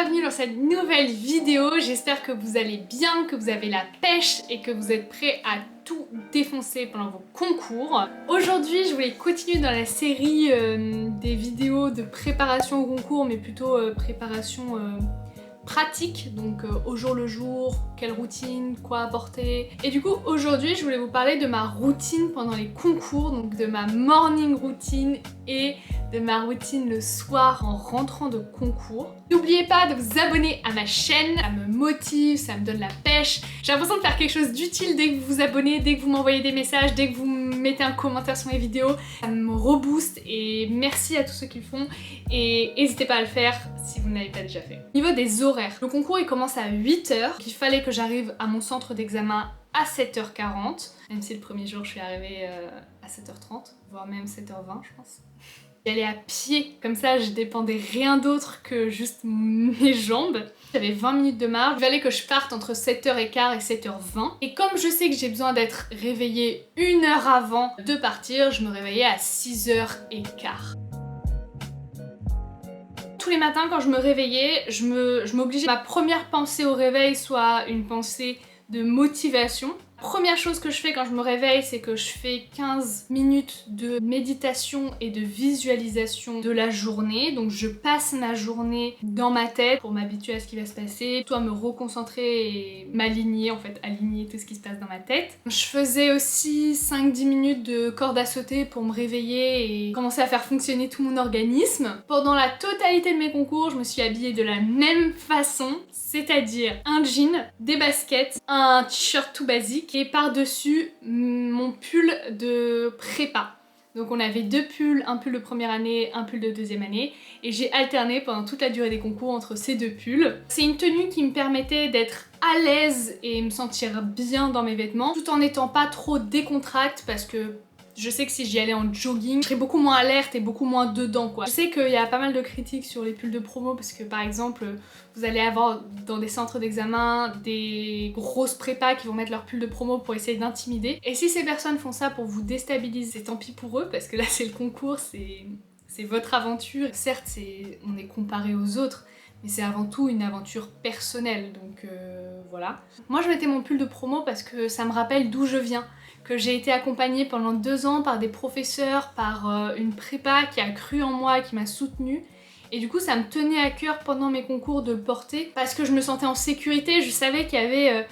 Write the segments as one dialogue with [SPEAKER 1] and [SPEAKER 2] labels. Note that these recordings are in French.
[SPEAKER 1] bienvenue dans cette nouvelle vidéo. J'espère que vous allez bien, que vous avez la pêche et que vous êtes prêts à tout défoncer pendant vos concours. Aujourd'hui, je voulais continuer dans la série des vidéos de préparation au concours, mais plutôt préparation pratique, donc au jour le jour, quelle routine, quoi apporter. Et du coup aujourd'hui je voulais vous parler de ma routine pendant les concours, donc de ma morning routine et de ma routine le soir en rentrant de concours. N'oubliez pas de vous abonner à ma chaîne, ça me motive, ça me donne la pêche. J'ai l'impression de faire quelque chose d'utile dès que vous vous abonnez, dès que vous m'envoyez des messages, dès que vous mettez un commentaire sur mes vidéos. Ça me rebooste et merci à tous ceux qui le font et n'hésitez pas à le faire si vous ne l'avez pas déjà fait. Au niveau des horaires, le concours il commence à 8 h, il fallait que j'arrive à mon centre d'examen à 7 h 40, même si le premier jour je suis arrivée à 7 h 30, voire même 7 h 20 je pense. J'allais à pied, comme ça je dépendais rien d'autre que juste mes jambes. J'avais 20 minutes de marche, il fallait que je parte entre 7 h 15 et 7 h 20. Et comme je sais que j'ai besoin d'être réveillée 1 heure avant de partir, je me réveillais à 6 h 15. Tous les matins quand je me réveillais, je m'obligeais. Ma première pensée au réveil soit une pensée de motivation. La première chose que je fais quand je me réveille, c'est que je fais 15 minutes de méditation et de visualisation de la journée. Donc je passe ma journée dans ma tête pour m'habituer à ce qui va se passer, plutôt à me reconcentrer et m'aligner, en fait, aligner tout ce qui se passe dans ma tête. Je faisais aussi 5-10 minutes de corde à sauter pour me réveiller et commencer à faire fonctionner tout mon organisme. Pendant la totalité de mes concours, je me suis habillée de la même façon, c'est-à-dire un jean, des baskets, un t-shirt tout basique et par-dessus mon pull de prépa. Donc on avait deux pulls, un pull de première année, un pull de deuxième année et j'ai alterné pendant toute la durée des concours entre ces deux pulls. C'est une tenue qui me permettait d'être à l'aise et me sentir bien dans mes vêtements tout en n'étant pas trop décontracte parce que je sais que si j'y allais en jogging, je serais beaucoup moins alerte et beaucoup moins dedans quoi. Je sais qu'il y a pas mal de critiques sur les pulls de promo parce que par exemple vous allez avoir dans des centres d'examen des grosses prépas qui vont mettre leur pull de promo pour essayer d'intimider. Et si ces personnes font ça pour vous déstabiliser, tant pis pour eux parce que là c'est le concours, c'est votre aventure. Certes on est comparé aux autres, mais c'est avant tout une aventure personnelle, donc voilà. Moi je mettais mon pull de promo parce que ça me rappelle d'où je viens, que j'ai été accompagnée pendant 2 ans par des professeurs, par une prépa qui a cru en moi, qui m'a soutenue. Et du coup ça me tenait à cœur pendant mes concours de le porter parce que je me sentais en sécurité, je savais qu'il y avait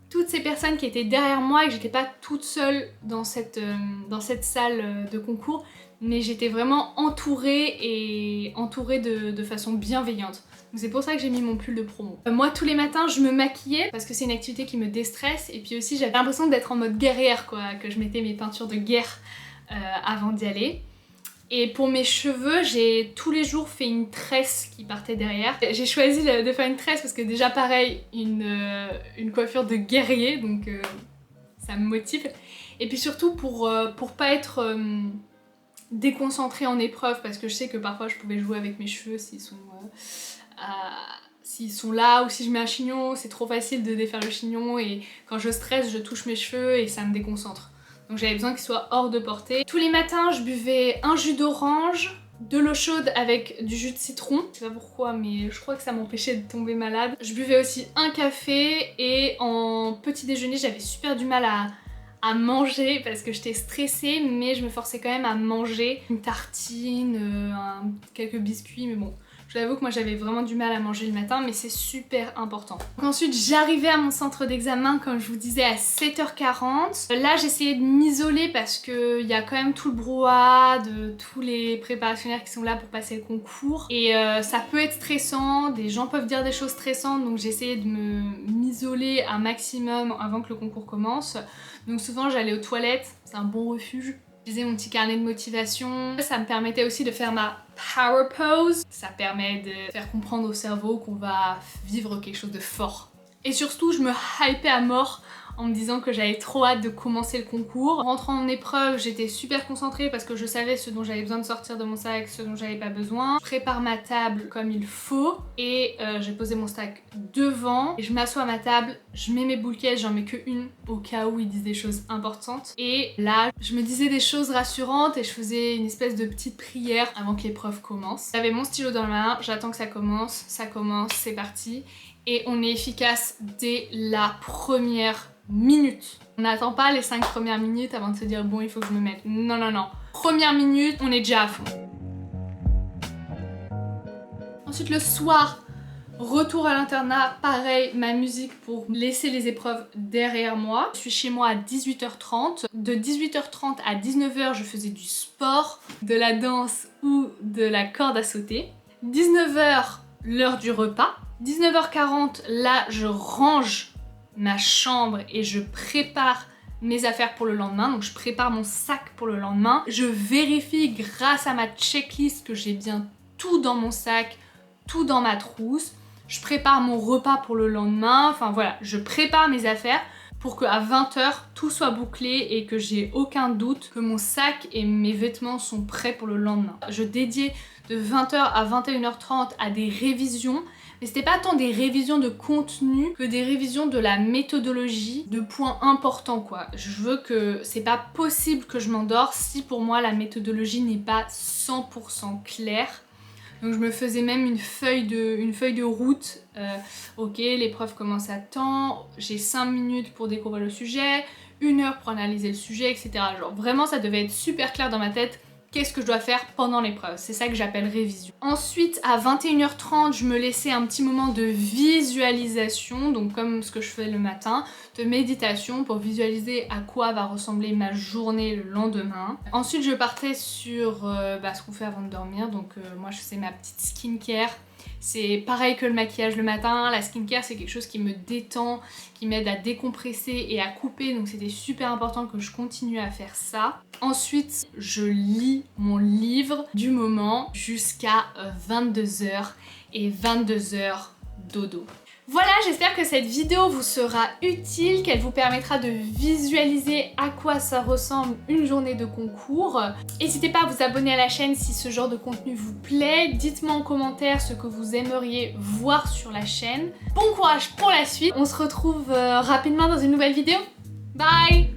[SPEAKER 1] toutes ces personnes qui étaient derrière moi et que j'étais pas toute seule dans cette salle de concours, mais j'étais vraiment entourée et entourée de façon bienveillante. Donc c'est pour ça que j'ai mis mon pull de promo. Moi tous les matins je me maquillais parce que c'est une activité qui me déstresse et puis aussi j'avais l'impression d'être en mode guerrière quoi, que je mettais mes peintures de guerre avant d'y aller. Et pour mes cheveux, j'ai tous les jours fait une tresse qui partait derrière. J'ai choisi de faire une tresse parce que déjà pareil, une coiffure de guerrier, donc ça me motive. Et puis surtout pour pas être déconcentrée en épreuve parce que je sais que parfois je pouvais jouer avec mes cheveux s'ils sont là ou si je mets un chignon, c'est trop facile de défaire le chignon et quand je stresse, je touche mes cheveux et ça me déconcentre. Donc j'avais besoin qu'ils soient hors de portée. Tous les matins, je buvais un jus d'orange, de l'eau chaude avec du jus de citron. Je sais pas pourquoi, mais je crois que ça m'empêchait de tomber malade. Je buvais aussi un café et en petit déjeuner, j'avais super du mal à manger parce que j'étais stressée, mais je me forçais quand même à manger une tartine, quelques biscuits, mais bon. Je l'avoue que moi j'avais vraiment du mal à manger le matin, mais c'est super important. Donc ensuite j'arrivais à mon centre d'examen, comme je vous disais, à 7 h 40. Là j'essayais de m'isoler parce qu'il y a quand même tout le brouhaha de tous les préparationnaires qui sont là pour passer le concours. Et ça peut être stressant, des gens peuvent dire des choses stressantes, donc j'essayais de m'isoler un maximum avant que le concours commence. Donc souvent j'allais aux toilettes, c'est un bon refuge. J'utilisais mon petit carnet de motivation. Ça me permettait aussi de faire ma power pose. Ça permet de faire comprendre au cerveau qu'on va vivre quelque chose de fort. Et surtout, je me hypais à mort en me disant que j'avais trop hâte de commencer le concours. En rentrant en épreuve, j'étais super concentrée parce que je savais ce dont j'avais besoin de sortir de mon sac, ce dont j'avais pas besoin. Je prépare ma table comme il faut et j'ai posé mon sac devant et je m'assois à ma table, je mets mes boules caisses, j'en mets que une au cas où ils disent des choses importantes. Et là, je me disais des choses rassurantes et je faisais une espèce de petite prière avant que l'épreuve commence. J'avais mon stylo dans la main, j'attends que ça commence, c'est parti. Et on est efficace dès la première minute. On n'attend pas les 5 premières minutes avant de se dire bon il faut que je me mette. Non non non. Première minute, on est déjà à fond. Ensuite le soir, retour à l'internat, pareil, ma musique pour laisser les épreuves derrière moi. Je suis chez moi à 18h30. De 18h30 à 19h, je faisais du sport, de la danse ou de la corde à sauter. 19h, l'heure du repas. 19h40, là, je range ma chambre et je prépare mes affaires pour le lendemain. Donc je prépare mon sac pour le lendemain. Je vérifie grâce à ma checklist que j'ai bien tout dans mon sac, tout dans ma trousse. Je prépare mon repas pour le lendemain. Enfin voilà, je prépare mes affaires pour qu'à 20h, tout soit bouclé et que j'ai aucun doute que mon sac et mes vêtements sont prêts pour le lendemain. Je dédiais de 20h à 21h30 à des révisions. Mais c'était pas tant des révisions de contenu que des révisions de la méthodologie, de points importants quoi. Je veux que c'est pas possible que je m'endors si pour moi la méthodologie n'est pas 100% claire. Donc je me faisais même une feuille de route. Ok, l'épreuve commence à temps, j'ai 5 minutes pour découvrir le sujet, 1 heure pour analyser le sujet, etc. Genre vraiment ça devait être super clair dans ma tête. Qu'est-ce que je dois faire pendant l'épreuve? C'est ça que j'appelle révision. Ensuite, à 21h30, je me laissais un petit moment de visualisation, donc comme ce que je fais le matin, de méditation pour visualiser à quoi va ressembler ma journée le lendemain. Ensuite, je partais sur ce qu'on fait avant de dormir, donc moi je faisais ma petite skincare. C'est pareil que le maquillage le matin, la skincare c'est quelque chose qui me détend, qui m'aide à décompresser et à couper, donc c'était super important que je continue à faire ça. Ensuite, je lis mon livre du moment jusqu'à 22h et 22h dodo. Voilà, j'espère que cette vidéo vous sera utile, qu'elle vous permettra de visualiser à quoi ça ressemble une journée de concours. N'hésitez pas à vous abonner à la chaîne si ce genre de contenu vous plaît. Dites-moi en commentaire ce que vous aimeriez voir sur la chaîne. Bon courage pour la suite. On se retrouve rapidement dans une nouvelle vidéo. Bye!